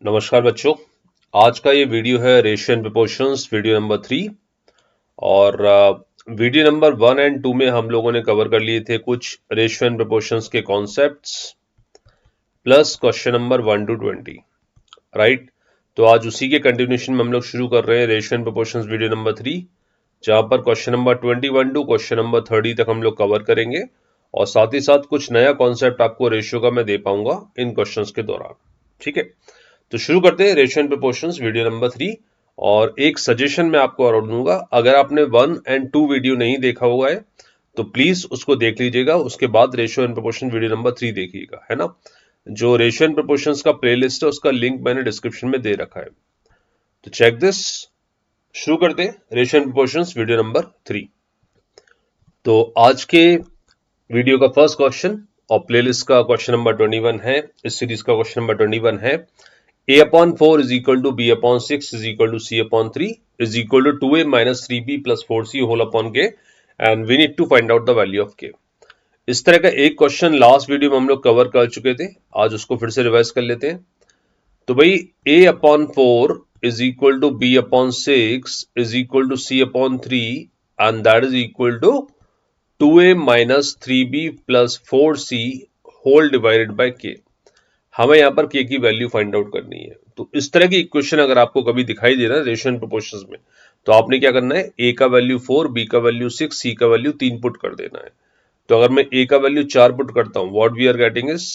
नमस्कार बच्चों। आज का ये वीडियो है ratio and proportions video number 3। और वीडियो नंबर 1 एंड 2 में हम लोगों ने कवर कर लिए थे कुछ रेशियो एंड प्रोपोर्शंस के concepts plus question number 1 to 20, right. तो आज उसी के कंटिन्यूशन में हम लोग शुरू कर रहे हैं ratio and proportions video number 3, जहां पर question number 21 to question number 30 तक हम लोग कवर करेंगे और साथ ही साथ कुछ नया कॉन्सेप्ट आपको रेशियो का मैं दे पाऊंगा इन क्वेश्चंस के दौरान। ठीक है, तो शुरू करते हैं ratio and proportions video number 3। और एक सजेशन मैं आपको और दूंगा, अगर आपने 1 एंड 2 वीडियो नहीं देखा हुआ है तो प्लीज उसको देख लीजिएगा, उसके बाद ratio and proportion video number 3 देखिएगा, है ना। जो रेशियो एंड प्रोपोर्शंस का प्लेलिस्ट है उसका लिंक मैंने डिस्क्रिप्शन में दे रखा है, तो चेक दिस। शुरू करते हैं ratio and proportions video number 3। तो आज के वीडियो का फर्स्ट क्वेश्चन और प्लेलिस्ट का क्वेश्चन नंबर 21 है, इस सीरीज का क्वेश्चन नंबर 21 है a/4 is equal to b/6 is equal to c/3 is equal to 2a minus 3b plus 4c whole upon k and we need to find out the value of k। इस तरह का एक question last video में हम लोग cover कर चुके थे, आज उसको फिर से रिवाइज कर लेते हैं। तो भाई a/4 is equal to b/6 is equal to c/3 and that is equal to 2a minus 3b plus 4c whole divided by k। हमें यहाँ पर k की वैल्यू फाइंड आउट करनी है। तो इस तरह की इक्वेशन अगर आपको कभी दिखाई दे रहा है रेशियो एंड प्रोपोर्शंस में, तो आपने क्या करना है, a का वैल्यू 4, b का वैल्यू 6, c का वैल्यू 3 पुट कर देना है। तो अगर मैं a का वैल्यू 4 पुट करता हूँ, what we are getting is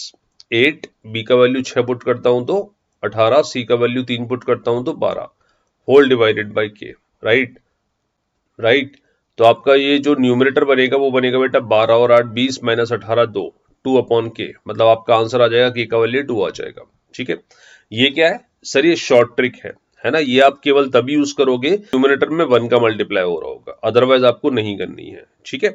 8, b का वैल्यू 6 पुट करता हूँ तो 18, c का वैल्यू 3 पुट करता हूँ तो 12 whole divided by k, right. Right, तो आपका ये जो न्यूमरेटर बनेगा वो बनेगा बेटा 12 और 8 20 माइनस 18 2 अपॉन के, मतलब आपका आंसर आ जाएगा के का वैल्यू 2 आ जाएगा। ठीक है, ये क्या है सर, ये शॉर्ट ट्रिक है ना। ये आप केवल तभी यूज करोगे न्यूमरेटर में 1 का मल्टीप्लाई हो रहा होगा, अदरवाइज आपको नहीं करनी है। ठीक है,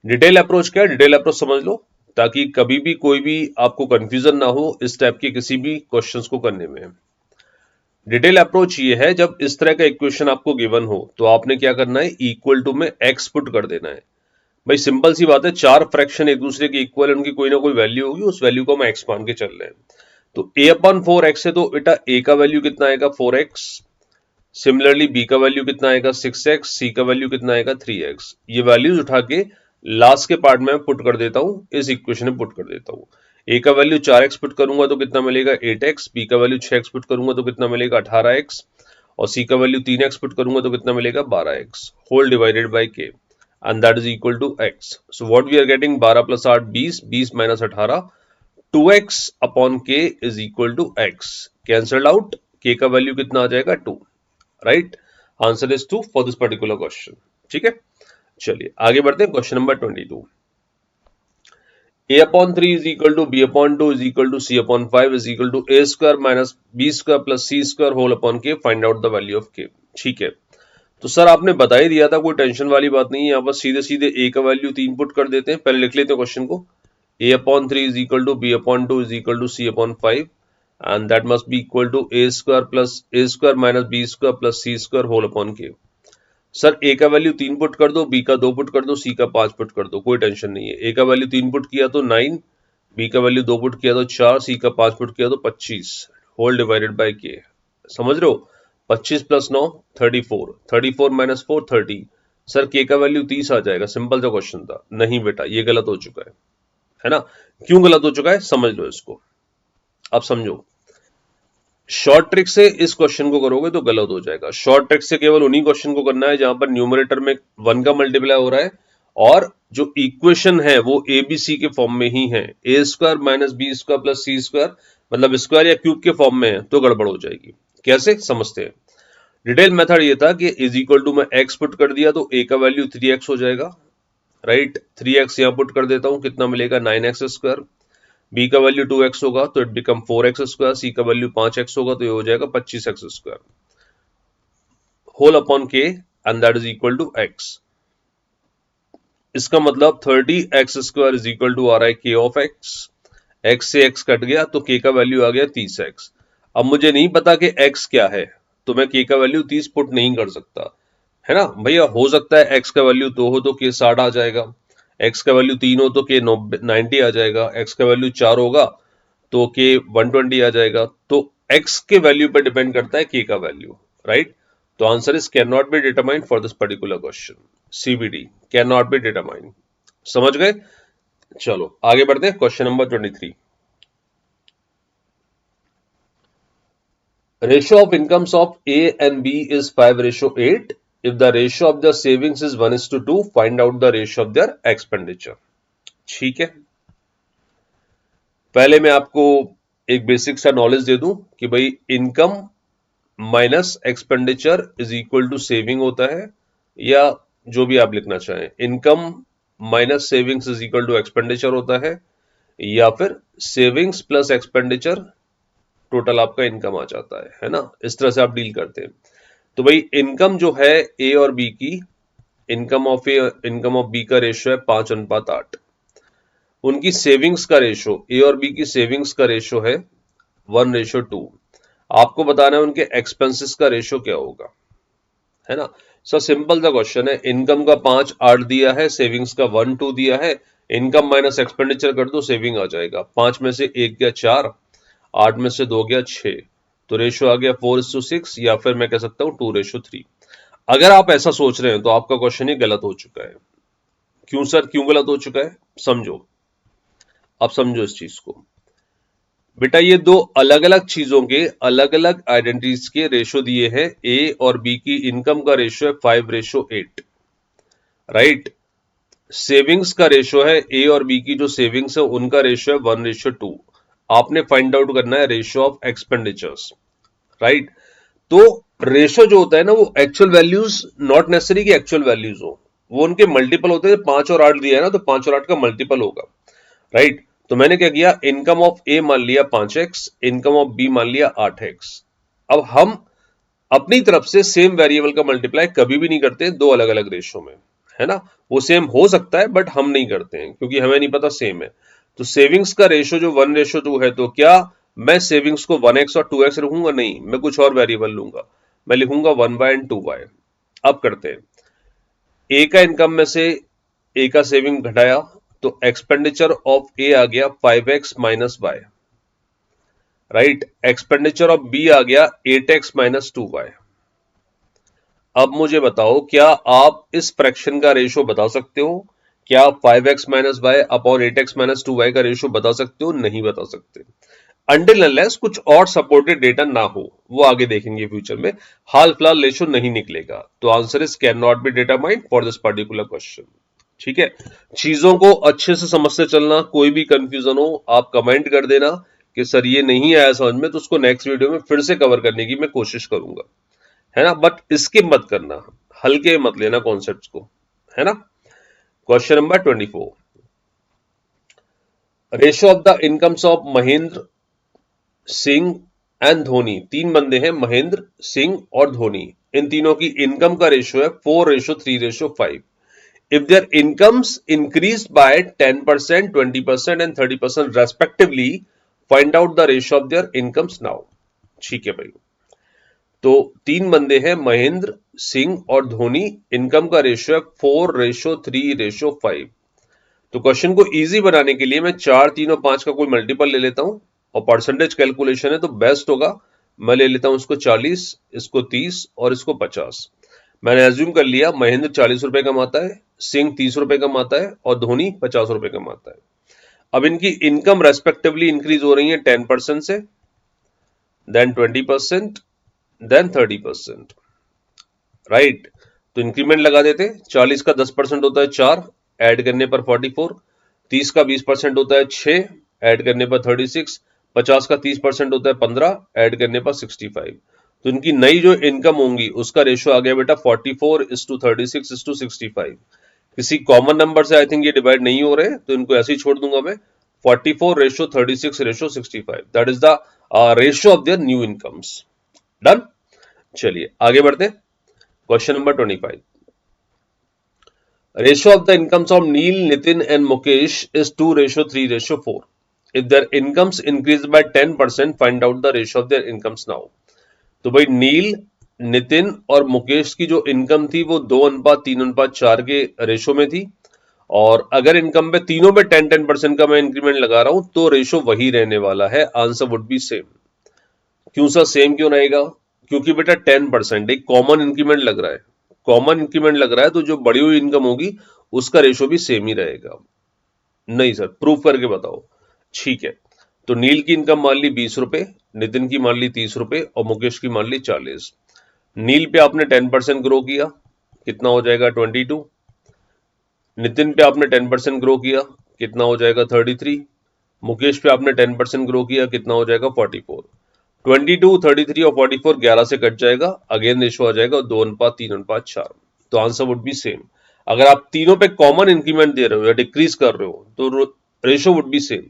डिटेल अप्रोच क्या है, डिटेल अप्रोच समझ लो ताकि कभी भी कोई भी आपको कंफ्यूजन ना हो इस टाइप के किसी भी क्वेश्चंस को करने में। डिटेल अप्रोच ये है, जब इस तरह का इक्वेशन आपको गिवन हो तो आपने क्या करना है, इक्वल टू में x पुट कर देना है। भाई सिंपल सी बात है, चार फ्रैक्शन एक दूसरे के इक्वल है, उनकी कोई ना कोई वैल्यू होगी, उस वैल्यू को हम x मान के चल रहे हैं। तो a/4x है तो बेटा a का वैल्यू कितना आएगा 4x, सिमिलरली b का वैल्यू कितना आएगा 6x, c का वैल्यू कितना आएगा 3x। ये वैल्यूज उठा के लास्ट के पार्ट में पुट कर देता हूं, इस इक्वेशन में पुट कर देता हूं। a का वैल्यू 4x पुट करूंगा तो कितना मिलेगा 8x, b का वैल्यू 6x पुट करूंगा तो कितना मिलेगा 18x और c का वैल्यू 3x पुट करूंगा तो कितना मिलेगा 12x whole divided by k and that is equal to x। So what we are getting 12 plus 8 20, 20 minus 18 2x upon k is equal to x। Cancelled out, k का value कितना आ जाएगा 2, right. Answer is 2 for this particular question. ठीक है, चलिए आगे बढ़ते हैं question number 22। a/3 is equal to b/2 is equal to c/5 is equal to a square minus b square plus c square whole upon k, find out the value of k। ठीक है, तो sir आपने बता ही दिया था, कोई tension वाली बात नहीं है। यहाँ पर सीधे सीधे a का वैल्यू 3 पुट कर देते हैं। पहले लिख लेते हैं क्वेश्चन को, a/3 is equal to b/2 is equal to c/5 and that must be equal to a square plus a square minus b square plus c square whole upon k। Sir A का value 3 put कर दो, B का 2 put कर दो, सी का 5 put कर दो, कोई टेंशन नहीं है। ए का वैल्यू 3 पुट किया तो 9, बी का वैल्यू 2 पुट किया तो 4, सी का 5 पुट किया तो 25 होल डिवाइडेड बाय के। समझ रहे हो, 25 प्लस 9 34, 34 माइनस 4 30। सर के का वैल्यू 30 आ जाएगा, सिंपल सा क्वेश्चन था। नहीं बेटा, ये गलत हो चुका है ना। क्यों गलत हो चुका है समझ लो इसको, अब समझो। शॉर्ट ट्रिक से इस क्वेश्चन को करोगे तो गलत हो जाएगा। शॉर्ट ट्रिक से केवल उन्हीं क्वेश्चन को करना है जहां पर न्यूमरेटर में 1 का मल्टीप्लाई हो रहा है और जो इक्वेशन है वो एबीसी के फॉर्म में ही है, A square minus B square plus C square, मतलब स्क्वायर या क्यूब के फॉर्म में है, तो गड़बड़ हो जाएगी। कैसे समझते हैं, डिटेल मेथड ये था कि इज इक्वल टू में एक्स पुट कर दिया तो ए का वैल्यू 3x हो जाएगा, राइट। 3x यहां पुट कर देता हूं, कितना मिलेगा 9x स्क्वायर। b का वैल्यू 2x होगा तो it become 4x square, c का वैल्यू 5x होगा तो ये हो जाएगा 25x square whole upon k and that is equal to x। इसका मतलब 30x square is equal to आ रहा है k ऑफ x। x से x कट गया तो k का वैल्यू आ गया 30x। अब मुझे नहीं पता कि x क्या है तो मैं k का वैल्यू 30 पुट नहीं कर सकता, है ना भैया। हो सकता है x का वैल्यू 2 हो तो k 60 आ जाएगा, x का वैल्यू 3 हो तो k 90 आ जाएगा, x का वैल्यू 4 होगा तो k 120 आ जाएगा। तो x के वैल्यू पे डिपेंड करता है k का वैल्यू, राइट? तो answer is can not be determined for this particular question, CBD can not be determined. समझ गए? चलो आगे बढ़ते हैं, question number 23। Ratio of incomes of A and B is 5:8. If the ratio of their savings is 1:2, find out the ratio of their expenditure. ठीक है, पहले मैं आपको एक बेसिक सा नॉलेज दे दूं कि भाई income minus expenditure is equal to saving होता है, या जो भी आप लिखना चाहें, income minus savings is equal to expenditure होता है, या फिर सेविंग्स प्लस एक्सपेंडिचर टोटल आपका इनकम आ जाता है ना? इस तरह से आप डील करते हैं। तो भाई इनकम जो है ए और बी की, इनकम ऑफ बी का रेशियो है 5:8। उनकी सेविंग्स का रेशियो, ए और बी की सेविंग्स का रेशियो है 1:2। आपको बताना है उनके एक्सपेंसेस का रेशियो क्या होगा, है ना? सो सिंपल सा क्वेश्चन है, इनकम का 5:8 दिया है, सेविंग्स का 1:2 दिया है, इनकम माइनस एक्सपेंडिचर कर दो, सेविंग आ जाएगा। 5 में से 1 गया 4, 8 में से 2 गया 6, तो रेशियो आ गया 4:6, या फिर मैं कह सकता हूं 2:3। अगर आप ऐसा सोच रहे हैं तो आपका क्वेश्चन ही गलत हो चुका है। क्यों सर, क्यों गलत हो चुका है? समझो, अब समझो इस चीज को। बेटा ये दो अलग अलग चीजों के अलग अलग आइडेंटिटीज के रेशो दिए हैं। ए और बी की इनकम का रेशो है 5:8, राइट? सेविंग्स का रेशो है, ए और बी की जो सेविंग्स है उनका रेशो है 1:2। आपने फाइंड आउट करना है रेशो ऑफ एक्सपेंडिचर्स, राइट? तो रेशो जो होता है ना, वो एक्चुअल वैल्यूज नॉट नेसेसरी की एक्चुअल वैल्यूज हो, वो उनके मल्टीपल होते हैं। 5 और 8 दिया है ना, तो 5 और 8 का मल्टीपल होगा, राइट? तो मैंने क्या किया, इनकम ऑफ ए मान लिया 5x, इनकम ऑफ बी मान लिया 8x। अब हम अपनी तरफ से सेम वेरिएबल का मल्टीप्लाई कभी भी नहीं करते दो अलग अलग रेशो में, है ना? वो सेम हो सकता है बट हम नहीं करते हैं क्योंकि हमें नहीं पता सेम है। तो सेविंग्स का रेशो जो 1:2 है, तो क्या मैं सेविंग्स को 1x और 2x रखूंगा? नहीं, मैं कुछ और वेरिएबल लूंगा, मैं लिखूंगा 1y एंड 2y। अब करते हैं, ए का इनकम में से ए का सेविंग घटाया, तो एक्सपेंडिचर ऑफ ए आ गया 5x माइनस वाई, राइट? एक्सपेंडिचर ऑफ बी आ गया 8x माइनस 2y। अब मुझे बताओ, क्या आप इस फ्रैक्शन का रेशो बता सकते हो? क्या आप 5x minus Y upon 8x minus 2y का रेशो बता सकते हो? नहीं बता सकते, अनटिल अनलेस कुछ और सपोर्टेड डेटा ना हो, वो आगे देखेंगे फ्यूचर में। हाल फिलहाल रेशो नहीं निकलेगा, तो answer is can not be determined for this particular question. ठीक है, चीजों को अच्छे से समझते चलना। कोई भी कंफ्यूजन हो आप कमेंट कर देना कि सर ये नहीं आया समझ में, तो उसको नेक्स्ट वीडियो में फिर से कवर करने की मैं कोशिश करूंगा, है ना? बट स्किप मत करना, हल्के मत लेना कॉन्सेप्ट्स को, है ना? Question number 24, ratio of the incomes of Mahendra Singh and Dhoni. तीन बंदे हैं, महेंद्र सिंह और धोनी। इन तीनों की इनकम का रेशियो है 4:3:5। If their incomes increased by 10%, 20% and 30% respectively, find out the ratio of their incomes now. ठीक है भाई, तो तीन बंदे हैं, महेंद्र सिंह और धोनी, इनकम का रेशियो है 4:3:5। तो क्वेश्चन को इजी बनाने के लिए मैं 4, 3 और 5 का कोई मल्टीपल ले लेता हूं, और परसेंटेज कैलकुलेशन है तो बेस्ट होगा, मैं ले लेता हूं इसको 40, इसको 30 और इसको 50। मैंने एज्यूम कर लिया महेंद्र 40 रुपए कमाता है, सिंह 30 रुपए कमाता है और धोनी 50 रुपए कमाता है। अब इनकी इनकम रेस्पेक्टिवली इंक्रीज हो रही है 10% से, देन 20%, देन 30%, राइट? तो इंक्रीमेंट लगा देते, 40 का 10% होता है 4, ऐड करने पर 44, 30 का 20% होता है 6, ऐड करने पर 36, 50 का 30% होता है 15, ऐड करने पर 65। तो इनकी नई जो इनकम होंगी उसका रेशियो आ गया बेटा 44:36:65। किसी कॉमन नंबर से आई थिंक ये डिवाइड नहीं हो रहे, तो इनको ऐसे ही छोड़ दूंगा मैं, 44:36:65, that is the ratio of their new incomes. Done, चलिए आगे बढ़ते हैं, question number 25, ratio of the incomes of Neil, Nitin and Mukesh is 2:3:4. If their incomes increase by 10%, find out the ratio of their incomes now. तो भाई नील, नितिन और मुकेश की जो income थी वो 2:3:4 के रेशो में थी, और अगर इनकम पे तीनों में 10% का मैं इंक्रीमेंट लगा रहा हूं तो रेशो वही रहने वाला है, आंसर वुड बी सेम। क्यों सर सेम क्यों रहेगा? क्योंकि बेटा 10% एक कॉमन इंक्रीमेंट लग रहा है, कॉमन इंक्रीमेंट लग रहा है, तो जो बढ़ी हुई इनकम होगी उसका रेशो भी सेम ही रहेगा। नहीं सर, प्रूफ करके बताओ। ठीक है, तो नील की इनकम मान ली 20 रुपए, नितिन की मान ली 30 रुपए और मुकेश की मान ली 40। नील पे आपने 10% ग्रो किया, कितना हो जाएगा 22। नितिन पे आपने 10% ग्रो किया, कितना हो जाएगा 33। मुकेश पे आपने 10% ग्रो किया, कितना हो जाएगा 44। 22, 33 और 44 11 से कट जाएगा, अगेन रेशो आ जाएगा 2:3:4। तो आंसर वुड बी सेम। अगर आप तीनों पे कॉमन इंक्रीमेंट दे रहे हो या डिक्रीज कर रहे हो तो रेशो वुड बी सेम,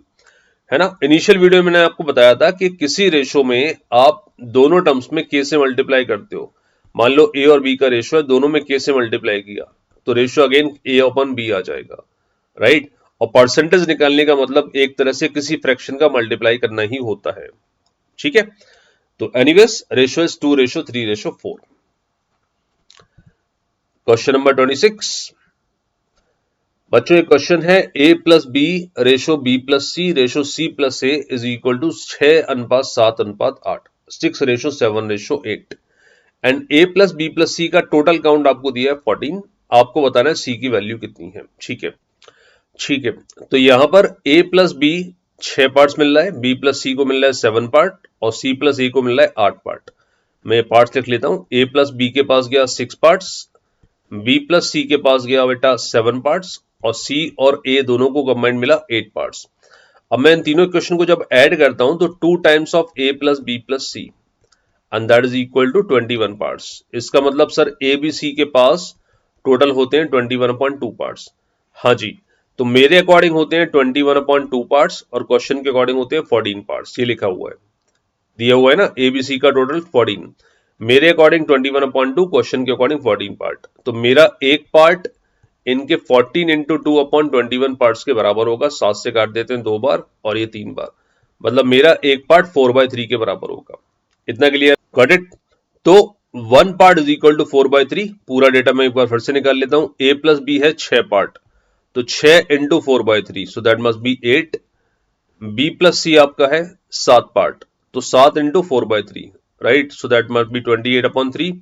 है ना। इनिशियल वीडियो में मैंने आपको बताया था कि किसी रेशो में आप दोनों टर्म्स में के से मल्टीप्लाई करते हो। मान लो ए और बी का रेशो है, दोनों में के से मल्टीप्लाई किया तो रेशो अगेन ए अपॉन बी आ जाएगा, राइट। और परसेंटेज निकालने का मतलब एक तरह से किसी फ्रैक्शन का मल्टीप्लाई करना ही होता है, ठीक है। तो anyways ratio is 2:3:4। Question number 26 बच्चों, एक क्वेश्चन है a plus B ratio b plus C ratio c plus A is equal to 6:7:8, 6:7:8 and a plus B plus C का टोटल काउंट आपको दिया है 14। आपको बताना है c की वैल्यू कितनी है, ठीक है। ठीक है, तो यहां पर a प्लस बी 6 पार्ट्स मिल रहा है, b प्लस सी को मिल रहा है 7 पार्ट और c प्लस ए को मिल रहा है 8 पार्ट। मैं पार्ट्स लिख लेता हूं, a प्लस बी के पास गया 6 पार्ट्स, बी प्लस सी के पास गया बेटा 7 पार्ट्स और सी और ए दोनों को कंबाइंड मिला 8 पार्ट्स। अब मैं इन तीनों इक्वेशन को जब ऐड करता हूं तो 2 times of a plus B plus c and that is equal to 21 parts. इसका मतलब सर ए बी सी के पास टोटल होते हैं 21/2 पार्ट्स। हाँ जी, तो मेरे अकॉर्डिंग होते हैं 21/2 पार्ट्स और क्वेश्चन के अकॉर्डिंग होते हैं 14 पार्ट्स। ये लिखा हुआ है, दिया हुआ है ना, एबीसी का टोटल 14, मेरे अकॉर्डिंग 21/2, क्वेश्चन के अकॉर्डिंग 14 पार्ट। तो मेरा एक पार्ट इनके 14 इंटू 2/21 पार्ट्स के बराबर होगा। 7 से काट देते हैं 2 बार और ये 3 बार, मतलब मेरा एक पार्ट 4/3 के बराबर होगा। इतना क्लियर? Got it? तो 1 पार्ट इज इक्वल टू 4/3। पूरा डेटा मैं एक बार फिर से निकाल लेता हूं। ए प्लस बी है 6 पार्ट, तो 6 into 4/3 so that must be 8। B plus C आपका है 7 पार्ट, तो 7 into 4/3, right, so that must be 28/3,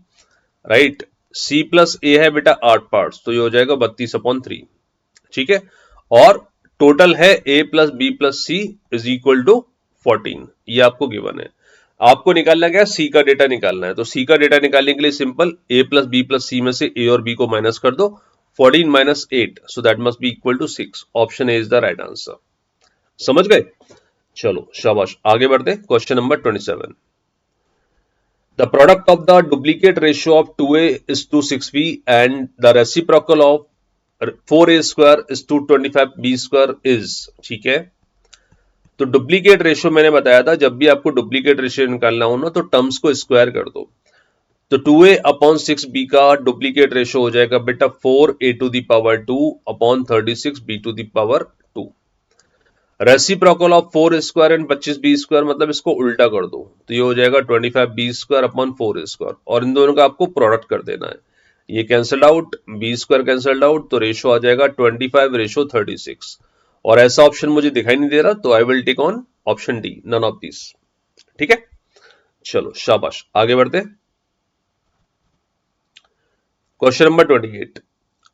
right. C plus A है बेटा 8 पार्ट्स, तो ये हो जाएगा 32/3, ठीक है। और टोटल है A plus B plus C is equal to 14, ये आपको गिवन है। आपको निकालना क्या है, सी का डेटा निकालना है। तो सी का डेटा निकालने के लिए सिंपल, ए प्लस बी प्लस सी में से ए और बी को माइनस कर दो, 14 minus 8 so that must be equal to 6। Option a is the right answer. समझ गए? चलो शाबाश, आगे बढ़ते हैं। Question number 27, the product of the duplicate ratio of 2a is to 6b and the reciprocal of 4a square is to 25b square is, ठीक है। तो डुप्लीकेट रेशियो मैंने बताया था, जब भी आपको डुप्लीकेट रेशियो निकालना हो ना तो टर्म्स को स्क्वायर कर दो। तो 2a/6b का डुप्लीकेट रेशियो हो जाएगा बेटा 4a⁻²/36b²। Reciprocal of 4 square and 25b square, मतलब इसको उल्टा कर दो तो ये हो जाएगा 25b² / 4 और इन दोनों का आपको प्रोडक्ट कर देना है। ये cancelled out, b square cancelled out, तो रेशो आ जाएगा 25:36। और ऐसा ऑप्शन मुझे दिखाई नहीं दे रहा, तो I will take on option d, none of this, ठीक है। चलो शाबाश, आगे बढ़ते। Question number 28,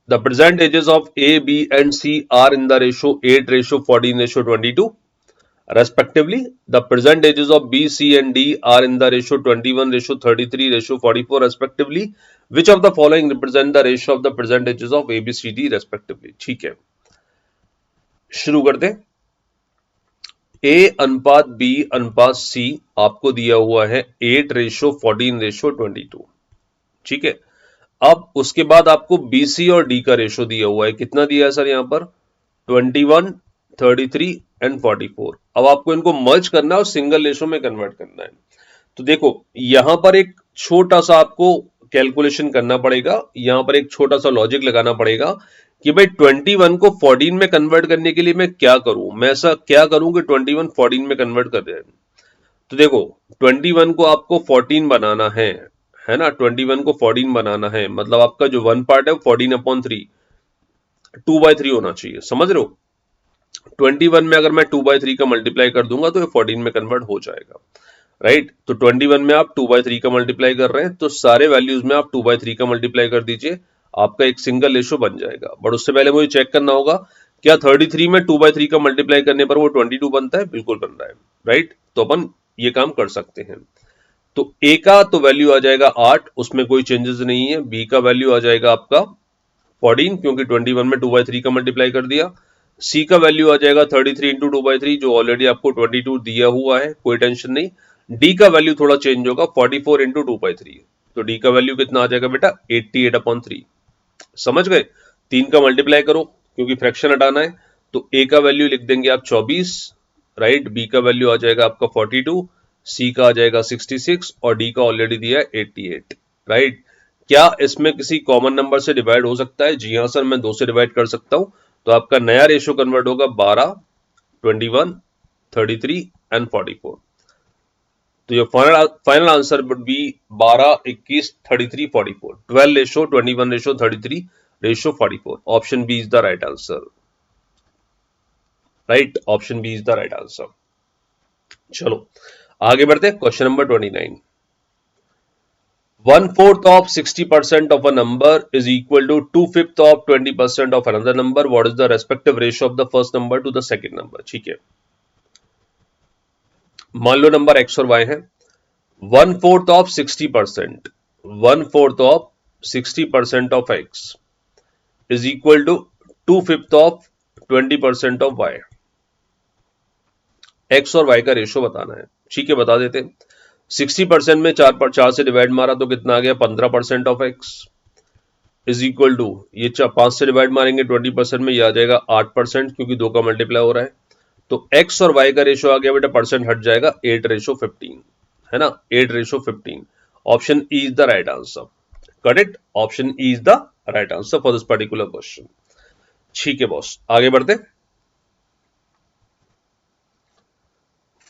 the present ages of A, B and C are in the ratio 8:14:22 respectively. The present ages of B, C and D are in the ratio 21:33:44 respectively. Which of the following represent the ratio of the present ages of A, B, C, D respectively? ठीक है, शुरू करते हैं। A अनुपात B अनुपात C आपको दिया हुआ है 8:14:22, ठीक है। अब उसके बाद आपको BC और D का रेशो दिया हुआ है, कितना दिया है सर यहां पर 21, 33 एंड 44। अब आपको इनको मर्ज करना है और सिंगल रेशो में कन्वर्ट करना है। तो देखो यहां पर एक छोटा सा आपको कैलकुलेशन करना पड़ेगा, यहां पर एक छोटा सा लॉजिक लगाना पड़ेगा कि भाई 21 को 14 में कन्वर्ट करने के लिए मैं क्या करूं, मैं ऐसा क्या करूं कि 21 14 में कन्वर्ट कर दे। तो देखो 21 को आपको 14 बनाना है ना, 21 को 14 बनाना है, मतलब आपका जो 1 पार्ट है 14/3, 2/3 होना चाहिए, समझ रहे हो। 21 में अगर मैं 2/3 का मल्टीप्लाई कर दूंगा तो ये 14 में कन्वर्ट हो जाएगा, राइट। तो 21 में आप 2/3 का मल्टीप्लाई कर रहे हैं, तो सारे वैल्यूज में आप 2/3 का मल्टीप्लाई कर दीजिए, आपका एक सिंगल रेशो बन जाएगा। बट उससे पहले मुझे चेक करना होगा क्या 33 में 2/3 का मल्टीप्लाई करने पर वो 22 बनता है? बिल्कुल बन रहा है, राइट। तो अपन ये काम कर सकते हैं। तो ए का तो वैल्यू आ जाएगा 8, उसमें कोई चेंजेस नहीं है। बी का वैल्यू आ जाएगा आपका 14, क्योंकि 21 में 2/3 का मल्टीप्लाई कर दिया। सी का वैल्यू आ जाएगा 33 इंटू 2/3, जो ऑलरेडी आपको 22 दिया हुआ है, कोई टेंशन नहीं। डी का वैल्यू थोड़ा चेंज होगा, 44 इंटू 2/3। तो डी का वैल्यू कितना आ जाएगा बेटा? 88/3। समझ गए? 3 का मल्टीप्लाई करो, क्योंकि फ्रैक्शन हटाना है। तो ए का वैल्यू लिख देंगे आप 24, राइट। बी का वैल्यू आ जाएगा आपका 42, सी का आ जाएगा 66 और डी का ऑलरेडी दिया है 88, राइट। क्या इसमें किसी कॉमन नंबर से डिवाइड हो सकता है? जी हाँ सर, मैं 2 से डिवाइड कर सकता हूं। तो आपका नया रेशियो कन्वर्ट होगा 12, 21, 33 एंड 44। तो your final answer would be 12, 21, 33, 44। 12 ratio 21 ratio 33 ratio 44। Option b is the right answer, right. Option b is the right answer. चलो आगे बढ़ते हैं। Question number 29। 1/4 of 60% of a number is equal to 2/5 of 20% of another number. What is the respective ratio of the first number to the second number? ठीक है, मान लो number x और y है। 1/4 of 60%, 1/4 of 60% of x is equal to 2/5 of 20% of y. x और y का ratio बताना है। ठीक है, बता देते हैं। 60% में 4 पर 4 से डिवाइड मारा तो कितना आ गया? 15% of x is equal to, ये 5 से डिवाइड मारेंगे 20% में, ये आ जाएगा 8%, क्योंकि 2 का मल्टीप्लाई हो रहा है। तो x और y का रेशो आ गया बेटा, परसेंट हट जाएगा, 8:15, है ना, 8:15। Option E is the right answer, correct. Option E is the right answer for this particular question. ठीक है बॉस, आगे बढ़ते।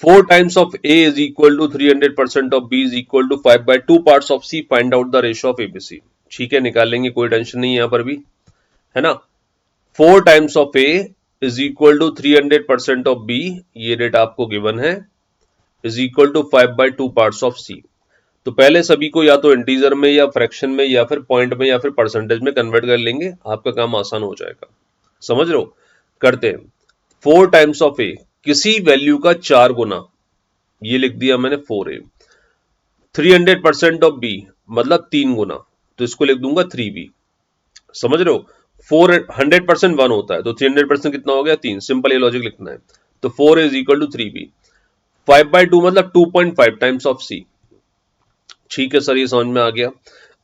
4 times of A is equal to 300% of B is equal to 5/2 parts of C. Find out the ratio of ABC. ठीक है, निकाल लेंगे, कोई tension नहीं है यहां पर भी, है ना। 4 times of A is equal to 300% of B, ये रेट आपको गिवन है, is equal to 5/2 parts of C। तो पहले सभी को या तो इंटीजर में या फ्रैक्शन में या फिर पॉइंट में या फिर परसेंटेज में कन्वर्ट कर लेंगे, आपका काम आसान हो जाएगा। समझ रहे हो? करते हैं। 4 टाइम्स ऑफ ए, किसी वैल्यू का 4 गुना, ये लिख दिया मैंने 4a। 300% ऑफ बी मतलब 3 गुना, तो इसको लिख दूंगा 3b। समझ रहे हो? 400% 1 होता है, तो 300% कितना हो गया? 3। सिंपल ये लॉजिक लिखना है। तो 4 इज इक्वल टू 3b। 5/2 मतलब 2.5 टाइम्स ऑफ c। ठीक है सर, ये समझ में आ गया।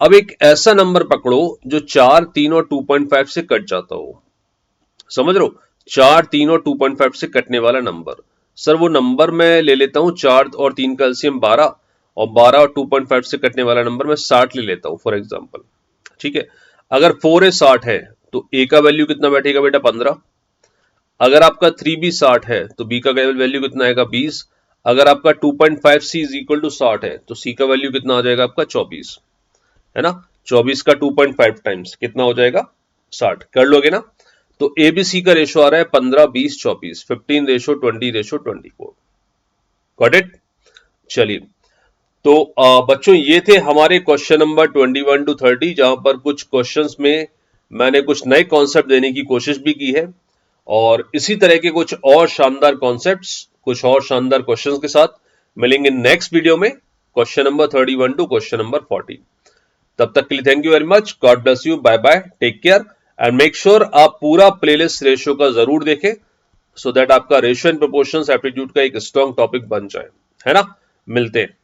अब एक ऐसा नंबर पकड़ो जो 4, 3 और 2.5 से कट जाता हो। समझ रहे हो? 4, 3 और 2.5 से कटने वाला नंबर। सर वो नंबर मैं ले लेता हूं 4 और 3 का एलसीएम 12, और 12 और 2.5 से कटने वाला नंबर मैं 60 ले लेता हूं फॉर एग्जांपल। ठीक है, अगर 4a 60 है तो a का वैल्यू कितना बैठेगा बेटा? 15। अगर आपका 3b 60 है तो b का वैल्यू कितना आएगा? 20। अगर आपका 2.5c इज इक्वल टू 60 है तो c का वैल्यू कितना आ जाएगा आपका? 24, है ना। 24 का 2.5 टाइम्स कितना हो जाएगा? 60। कर लोगे ना? तो एबीसी का रेशो आ रहा है 15, 20, 24, 15:20:24। Got it? चलिए, तो बच्चों ये थे हमारे क्वेश्चन नंबर 21 to 30, जहां पर कुछ क्वेश्चंस में मैंने कुछ नए कॉन्सेप्ट देने की कोशिश भी की है, और इसी तरह के कुछ और शानदार कॉन्सेप्ट्स, कुछ और शानदार क्वेश्चंस के साथ मिलेंगे नेक्स्ट वीडियो में, question number 31 to question number 40। तब तक के लिए thank you very much, God bless you, bye bye, take care, and make sure आप पूरा प्लेलिस्ट रेशियो का जरूर देखें, सो दैट आपका रेशियो एंड प्रोपोर्शंस एप्टीट्यूड का एक स्ट्रॉन्ग टॉपिक बन जाए, है ना। मिलते हैं।